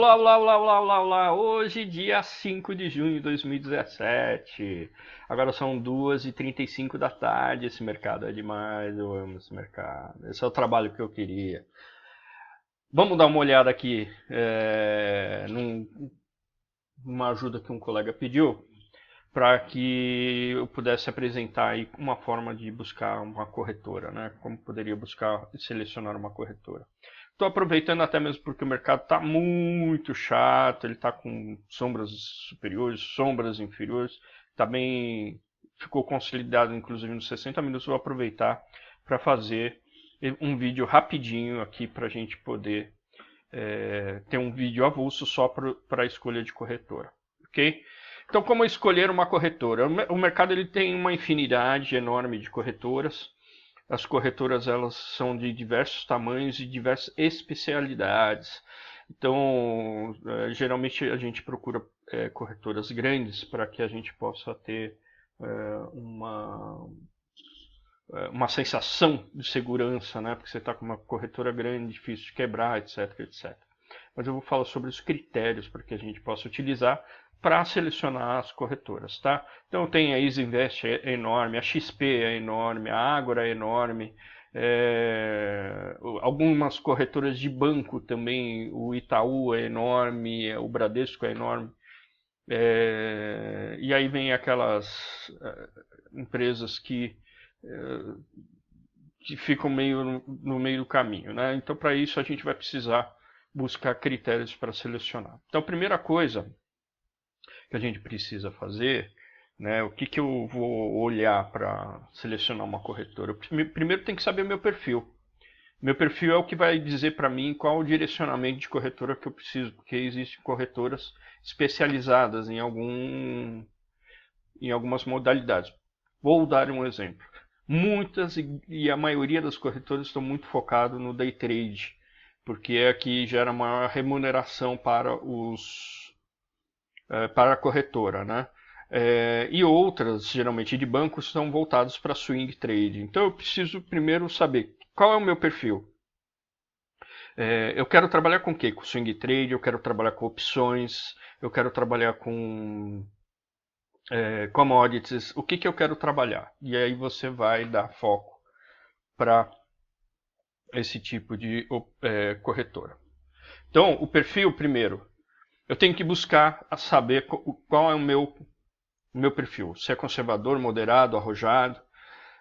olá, olá, olá, olá, olá, olá. Hoje, dia 5 de junho de 2017. Agora são 2h35 da tarde. Esse mercado é demais, eu amo esse mercado. Esse é o trabalho que eu queria. Vamos dar uma olhada aqui numa ajuda que um colega pediu para que eu pudesse apresentar aí uma forma de buscar uma corretora, né? Como poderia buscar e selecionar uma corretora. Estou aproveitando até mesmo porque o mercado está muito chato, ele está com sombras superiores, sombras inferiores, tá bem, ficou consolidado inclusive nos 60 minutos. Vou aproveitar para fazer um vídeo rapidinho aqui para a gente poder ter um vídeo avulso só para a escolha de corretora, ok? Então, como escolher uma corretora? O mercado ele tem uma infinidade enorme de corretoras. As corretoras elas são de diversos tamanhos e diversas especialidades. Então, geralmente a gente procura corretoras grandes para que a gente possa ter uma sensação de segurança, né? Porque você está com uma corretora grande, difícil de quebrar, etc, etc. Mas eu vou falar sobre os critérios para que a gente possa utilizar para selecionar as corretoras, tá? Então tem a EasyInvest é enorme, a XP é enorme, a Ágora é enorme, algumas corretoras de banco também, o Itaú é enorme, o Bradesco é enorme, e aí vem aquelas empresas que ficam meio no meio do caminho, né? Então para isso a gente vai precisar buscar critérios para selecionar. Então a primeira coisa que a gente precisa fazer, né? O que eu vou olhar para selecionar uma corretora? Primeiro tem que saber o meu perfil. Meu perfil é o que vai dizer para mim qual o direcionamento de corretora que eu preciso, porque existem corretoras especializadas em algumas modalidades. Vou dar um exemplo. Muitas e a maioria das corretoras estão muito focadas no day trade, porque é que gera maior remuneração para a corretora, né? E outras, geralmente de bancos, são voltadas para swing trade. Então eu preciso primeiro saber qual é o meu perfil. Eu quero trabalhar com o quê? Com swing trade, eu quero trabalhar com opções, eu quero trabalhar com commodities, o que eu quero trabalhar? E aí você vai dar foco para esse tipo de corretora. Então, o perfil primeiro, eu tenho que buscar saber qual é o meu perfil. Se é conservador, moderado, arrojado.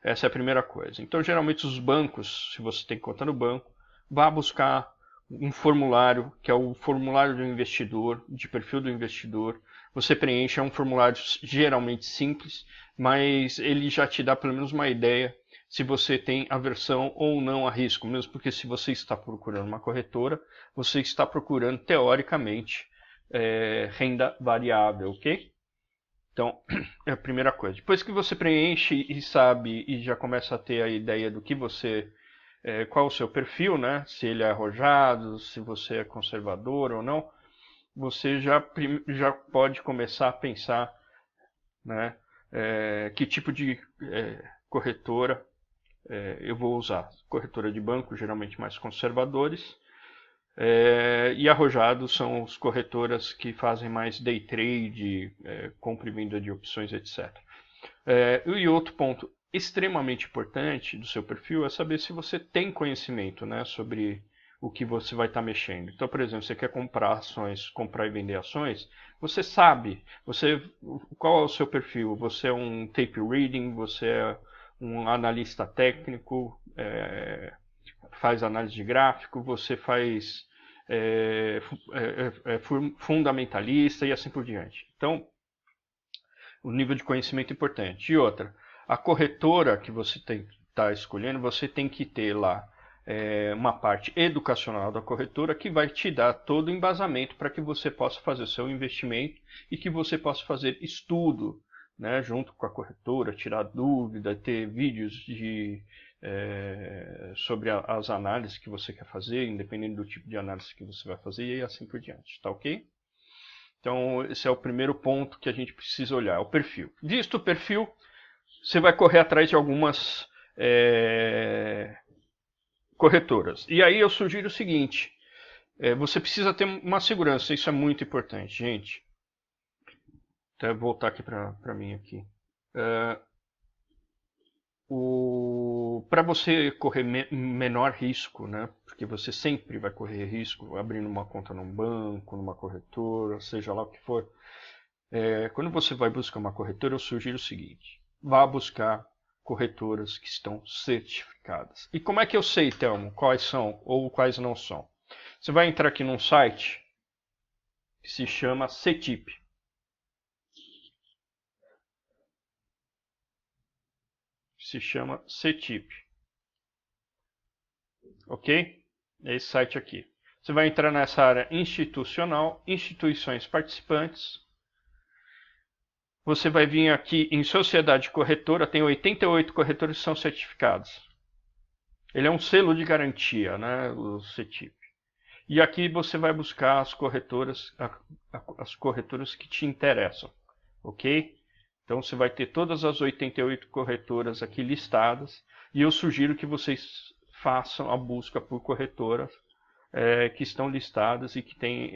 Essa é a primeira coisa. Então, geralmente os bancos, se você tem conta no banco, vá buscar um formulário, que é o formulário do investidor, de perfil do investidor. Você preenche, é um formulário geralmente simples, mas ele já te dá pelo menos uma ideia se você tem aversão ou não a risco, mesmo porque se você está procurando uma corretora, você está procurando, teoricamente, renda variável, ok? Então, é a primeira coisa. Depois que você preenche e sabe e já começa a ter a ideia do que você, qual o seu perfil, né? Se ele é arrojado, se você é conservador ou não, você já pode começar a pensar, né? Que tipo de corretora eu vou usar. Corretora de banco, geralmente mais conservadores. E arrojados são as corretoras que fazem mais day trade, compra e venda de opções, etc. E outro ponto extremamente importante do seu perfil é saber se você tem conhecimento, né, sobre o que você vai estar mexendo. Então, por exemplo, você quer comprar ações, comprar e vender ações, você sabe, qual é o seu perfil? Você é um tape reading, você é um analista técnico, faz análise de gráfico, você faz fundamentalista e assim por diante. Então, o nível de conhecimento é importante. E outra, a corretora que você está escolhendo, você tem que ter lá uma parte educacional da corretora que vai te dar todo o embasamento para que você possa fazer o seu investimento e que você possa fazer estudo, né, junto com a corretora, tirar dúvida, ter vídeos sobre as análises que você quer fazer, independente do tipo de análise que você vai fazer e assim por diante, tá ok? Então esse é o primeiro ponto que a gente precisa olhar, o perfil. Visto o perfil, você vai correr atrás de algumas corretoras. E aí eu sugiro o seguinte, você precisa ter uma segurança, isso é muito importante, gente. Até voltar aqui para mim aqui. Para você correr menor risco, né? Porque você sempre vai correr risco abrindo uma conta num banco, numa corretora, seja lá o que for. Quando você vai buscar uma corretora, eu sugiro o seguinte: vá buscar corretoras que estão certificadas. E como é que eu sei, Thelmo, quais são ou quais não são? Você vai entrar aqui num site que se chama CETIP. Se chama CETIP. Ok? É esse site aqui. Você vai entrar nessa área institucional, instituições participantes. Você vai vir aqui em sociedade corretora, tem 88 corretores que são certificados. Ele é um selo de garantia, né, o CETIP. E aqui você vai buscar as corretoras que te interessam, ok? Então você vai ter todas as 88 corretoras aqui listadas e eu sugiro que vocês façam a busca por corretoras que estão listadas e que têm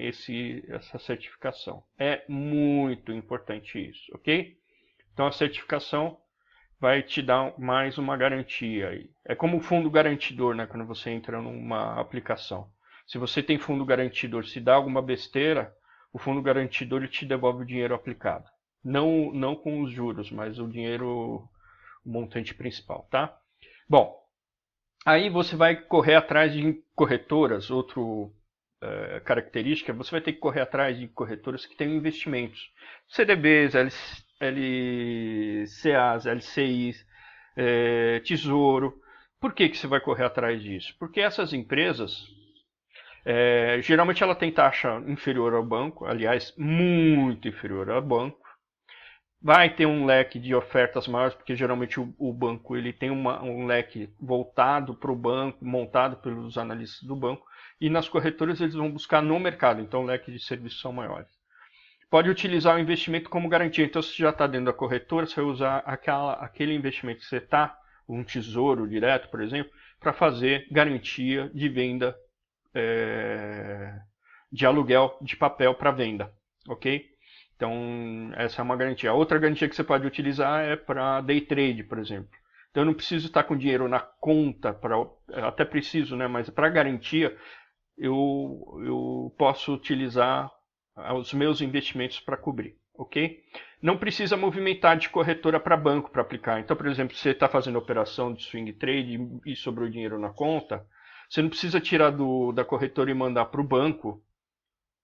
essa certificação. É muito importante isso, ok? Então a certificação vai te dar mais uma garantia. É como o fundo garantidor, né, quando você entra numa aplicação. Se você tem fundo garantidor, se dá alguma besteira, o fundo garantidor ele te devolve o dinheiro aplicado. Não com os juros, mas o dinheiro, o montante principal, tá? Bom, aí você vai correr atrás de corretoras, característica, você vai ter que correr atrás de corretoras que tenham investimentos. CDBs, LCAs, LCIs, Tesouro. Por que você vai correr atrás disso? Porque essas empresas, geralmente ela tem taxa inferior ao banco, aliás, muito inferior ao banco. Vai ter um leque de ofertas maiores, porque geralmente o banco ele tem um leque voltado para o banco, montado pelos analistas do banco, e nas corretoras eles vão buscar no mercado, então o leque de serviços são maiores. Pode utilizar o investimento como garantia, então se já está dentro da corretora, você vai usar aquele investimento que você está, um tesouro direto, por exemplo, para fazer garantia de venda de aluguel de papel para venda, ok? Então, essa é uma garantia. A outra garantia que você pode utilizar é para day trade, por exemplo. Então, eu não preciso estar com dinheiro na conta, até preciso, né? Mas para garantia, eu posso utilizar os meus investimentos para cobrir, ok? Não precisa movimentar de corretora para banco para aplicar. Então, por exemplo, se você está fazendo operação de swing trade e sobrou dinheiro na conta, você não precisa tirar da corretora e mandar para o banco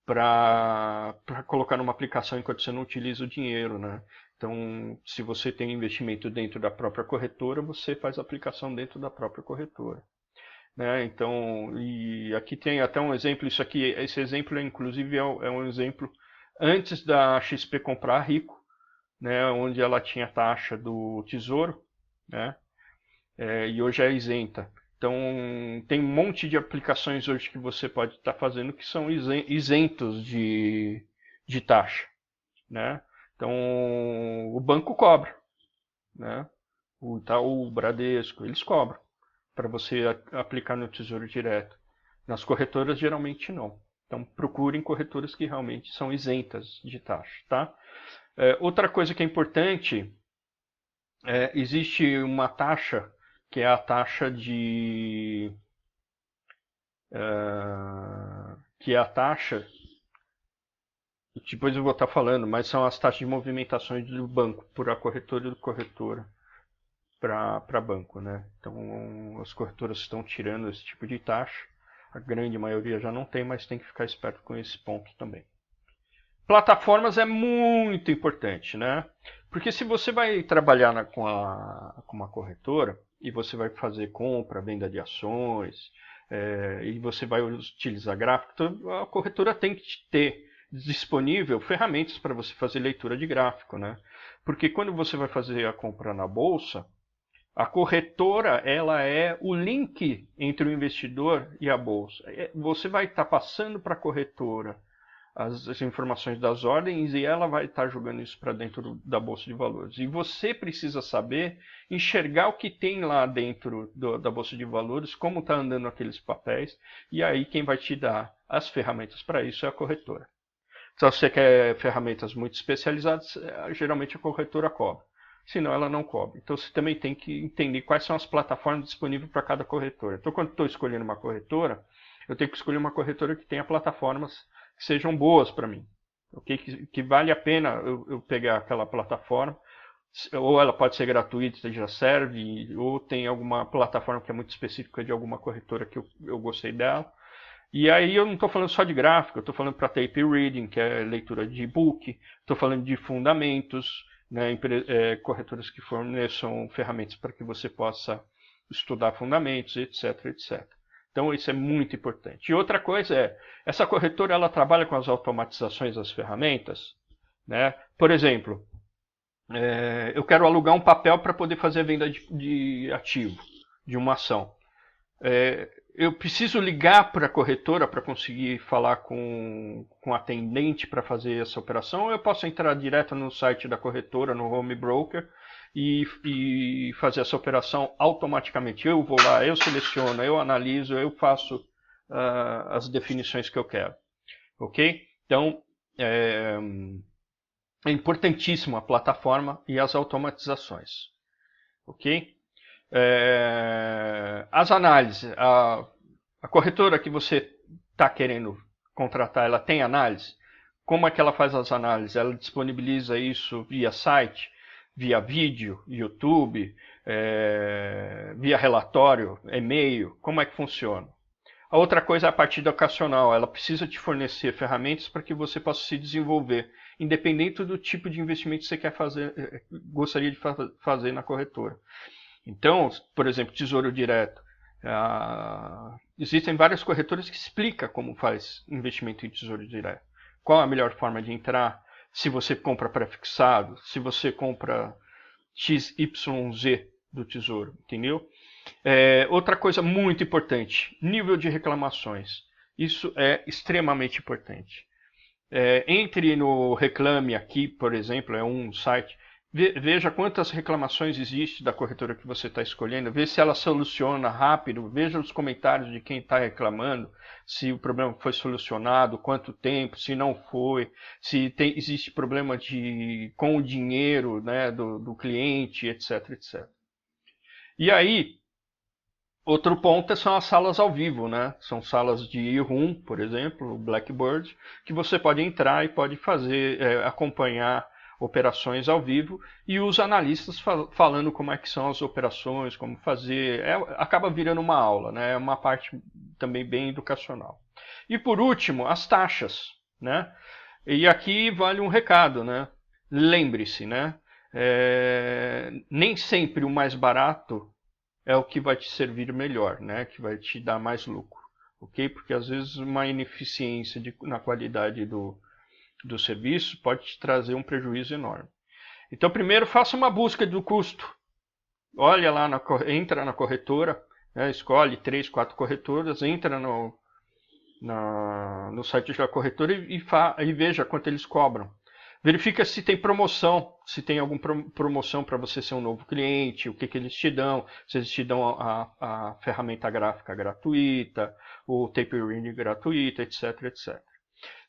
para colocar numa aplicação enquanto você não utiliza o dinheiro, né? Então, se você tem investimento dentro da própria corretora, você faz a aplicação dentro da própria corretora, né? Então, e aqui tem até um exemplo, esse exemplo inclusive é um exemplo antes da XP comprar a Rico, né? Onde ela tinha a taxa do tesouro, né? E hoje é isenta. Então, tem um monte de aplicações hoje que você pode estar fazendo que são isentos de taxa, né? Então, o banco cobra, né? O Itaú, o Bradesco, eles cobram para você aplicar no Tesouro Direto. Nas corretoras, geralmente não. Então, procurem corretoras que realmente são isentas de taxa, tá? Outra coisa que é importante, existe uma taxa que é a taxa que é a taxa, depois eu vou estar falando, mas são as taxas de movimentações do banco, por a corretora e do corretora para banco, né? Então as corretoras estão tirando esse tipo de taxa, a grande maioria já não tem, mas tem que ficar esperto com esse ponto também. Plataformas é muito importante, né? Porque se você vai trabalhar com uma corretora e você vai fazer compra, venda de ações, e você vai utilizar gráfico, então a corretora tem que ter disponível ferramentas para você fazer leitura de gráfico, né? Porque quando você vai fazer a compra na bolsa, a corretora ela é o link entre o investidor e a bolsa. Você vai estar passando para a corretora as informações das ordens e ela vai estar jogando isso para dentro da bolsa de valores. E você precisa saber enxergar o que tem lá dentro da bolsa de valores, como está andando aqueles papéis, e aí quem vai te dar as ferramentas para isso é a corretora. Se você quer ferramentas muito especializadas, geralmente a corretora cobra. Senão ela não cobre. Então você também tem que entender quais são as plataformas disponíveis para cada corretora. Então quando estou escolhendo uma corretora, eu tenho que escolher uma corretora que tenha plataformas que sejam boas para mim. Okay? Que vale a pena eu pegar aquela plataforma, ou ela pode ser gratuita, já serve, ou tem alguma plataforma que é muito específica de alguma corretora que eu gostei dela. E aí eu não estou falando só de gráfico, eu estou falando para tape reading, que é leitura de e-book, estou falando de fundamentos, né, corretoras que forneçam ferramentas para que você possa estudar fundamentos, etc, etc. Então isso é muito importante. E outra coisa essa corretora ela trabalha com as automatizações das ferramentas, né? Por exemplo, eu quero alugar um papel para poder fazer venda de ativo, de uma ação. Eu preciso ligar para a corretora para conseguir falar com o atendente para fazer essa operação, ou eu posso entrar direto no site da corretora, no home broker, e fazer essa operação automaticamente. Eu vou lá, eu seleciono, eu analiso, eu faço as definições que eu quero. Ok? Então, é importantíssimo a plataforma e as automatizações. Ok? As análises. A corretora que você está querendo contratar, ela tem análise? Como é que ela faz as análises? Ela disponibiliza isso via site, via vídeo, YouTube, via relatório, e-mail? Como é que funciona? A outra coisa é a parte educacional. Ela precisa te fornecer ferramentas para que você possa se desenvolver, independente do tipo de investimento que você quer fazer, gostaria de fazer na corretora. Então, por exemplo, Tesouro Direto. Existem várias corretoras que explicam como faz investimento em Tesouro Direto. Qual a melhor forma de entrar, se você compra pré-fixado, se você compra XYZ do Tesouro, entendeu? Outra coisa muito importante, nível de reclamações. Isso é extremamente importante. Entre no Reclame Aqui, por exemplo, é um site. Veja quantas reclamações existem da corretora que você está escolhendo, veja se ela soluciona rápido, veja os comentários de quem está reclamando, se o problema foi solucionado, quanto tempo, se não foi, se existe problema com o dinheiro, né, do cliente, etc, etc. E aí, outro ponto são as salas ao vivo, né? São salas de room, por exemplo, o Blackboard, que você pode entrar e pode fazer, acompanhar operações ao vivo e os analistas falando como é que são as operações, como fazer, acaba virando uma aula, né? É uma parte também bem educacional. E por último, as taxas, né? E aqui vale um recado, né? Lembre-se, né? Nem sempre o mais barato é o que vai te servir melhor, né? Que vai te dar mais lucro, ok? Porque às vezes uma ineficiência na qualidade do serviço pode te trazer um prejuízo enorme. Então, primeiro, faça uma busca do custo. Olha lá, entra na corretora, né, escolhe 3, 4 corretoras, entra no site da corretora e veja quanto eles cobram. Verifica se tem promoção, se tem alguma promoção para você ser um novo cliente, o que eles te dão, se eles te dão a ferramenta gráfica gratuita, o tape reading gratuito, etc, etc.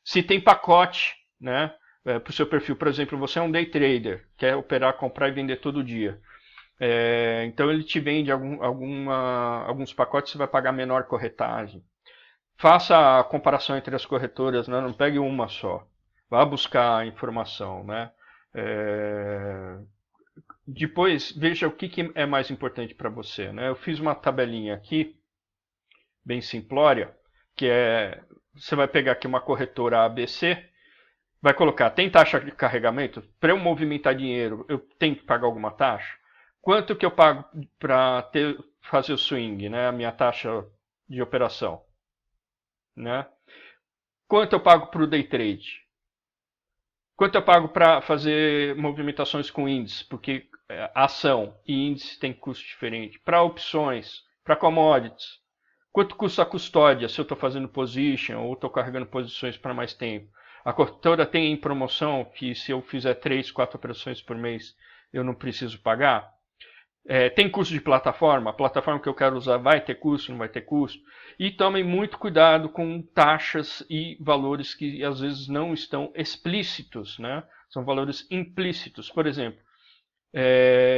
Se tem pacote, né, para o seu perfil, por exemplo, você é um day trader, quer operar, comprar e vender todo dia. Então ele te vende alguns pacotes, você vai pagar menor corretagem. Faça a comparação entre as corretoras, né, não pegue uma só. Vá buscar informação, né? Depois, veja o que é mais importante para você, né? Eu fiz uma tabelinha aqui, bem simplória, que você vai pegar aqui uma corretora ABC, vai colocar, tem taxa de carregamento? Para eu movimentar dinheiro, eu tenho que pagar alguma taxa? Quanto que eu pago para fazer o swing, né? A minha taxa de operação, né? Quanto eu pago para o day trade? Quanto eu pago para fazer movimentações com índice? Porque ação e índice tem custo diferente. Para opções, para commodities. Quanto custa a custódia se eu estou fazendo position ou estou carregando posições para mais tempo? A corretora tem em promoção que se eu fizer 3, 4 operações por mês, eu não preciso pagar? Tem custo de plataforma? A plataforma que eu quero usar vai ter custo, não vai ter custo? E tomem muito cuidado com taxas e valores que às vezes não estão explícitos, né? São valores implícitos. Por exemplo,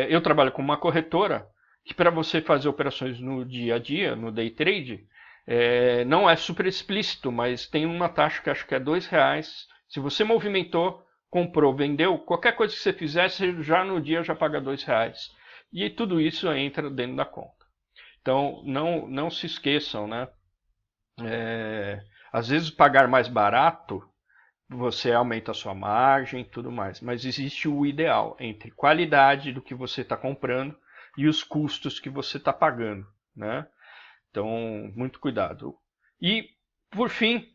eu trabalho com uma corretora que para você fazer operações no dia a dia, no day trade, não é super explícito, mas tem uma taxa que acho que é R$2. Se você movimentou, comprou, vendeu, qualquer coisa que você fizer, você já no dia já paga R$2. E tudo isso entra dentro da conta. Então, não se esqueçam, né? Às vezes pagar mais barato, você aumenta a sua margem e tudo mais. Mas existe o ideal entre qualidade do que você está comprando e os custos que você está pagando, né? Então, muito cuidado. E, por fim,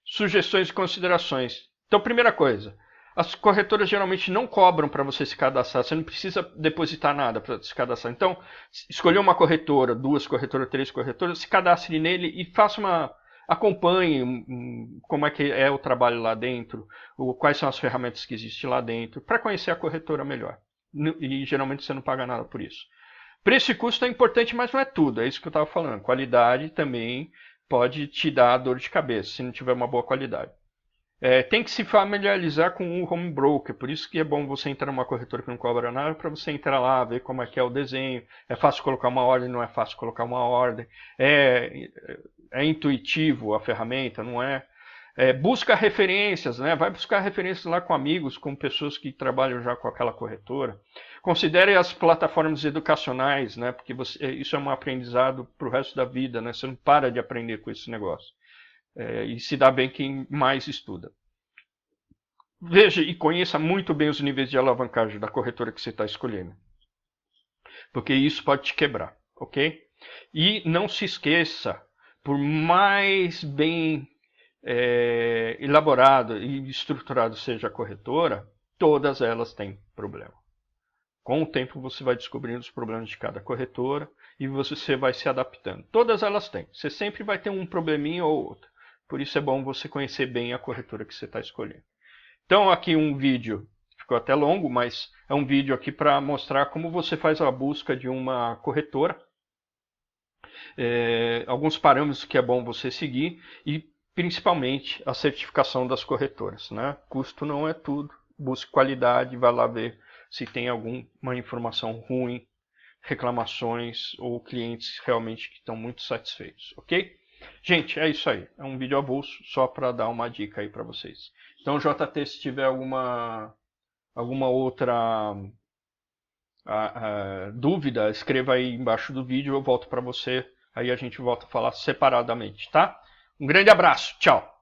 sugestões e considerações. Então, primeira coisa, as corretoras geralmente não cobram para você se cadastrar, você não precisa depositar nada para se cadastrar. Então, escolher uma corretora, 2 corretoras, 3 corretoras, se cadastre nele e faça acompanhe como é que é o trabalho lá dentro, quais são as ferramentas que existem lá dentro, para conhecer a corretora melhor. E geralmente você não paga nada por isso. Preço e custo é importante, mas não é tudo, é isso que eu estava falando. Qualidade também pode te dar dor de cabeça, se não tiver uma boa qualidade. Tem que se familiarizar com o home broker, por isso que é bom você entrar numa corretora que não cobra nada, para você entrar lá, ver como é que é o desenho, é fácil colocar uma ordem, não é fácil colocar uma ordem, é intuitivo a ferramenta, não é? Busca referências, né? Vai buscar referências lá com amigos, com pessoas que trabalham já com aquela corretora. Considere as plataformas educacionais, né? Porque isso é um aprendizado para o resto da vida, né? Você não para de aprender com esse negócio. E se dá bem quem mais estuda. Veja e conheça muito bem os níveis de alavancagem da corretora que você está escolhendo. Porque isso pode te quebrar, ok? E não se esqueça, por mais bem elaborado e estruturado seja a corretora, todas elas têm problema. Com o tempo você vai descobrindo os problemas de cada corretora e você vai se adaptando. Todas elas têm. Você sempre vai ter um probleminha ou outro. Por isso é bom você conhecer bem a corretora que você está escolhendo. Então aqui um vídeo, ficou até longo, mas é um vídeo aqui para mostrar como você faz a busca de uma corretora. Alguns parâmetros que é bom você seguir e principalmente a certificação das corretoras, né? Custo não é tudo. Busque qualidade, vá lá ver se tem alguma informação ruim, reclamações ou clientes realmente que estão muito satisfeitos, ok? Gente, é isso aí. É um vídeo avulso só para dar uma dica aí para vocês. Então, JT, se tiver alguma outra dúvida, escreva aí embaixo do vídeo, eu volto para você. Aí a gente volta a falar separadamente, tá? Um grande abraço, tchau!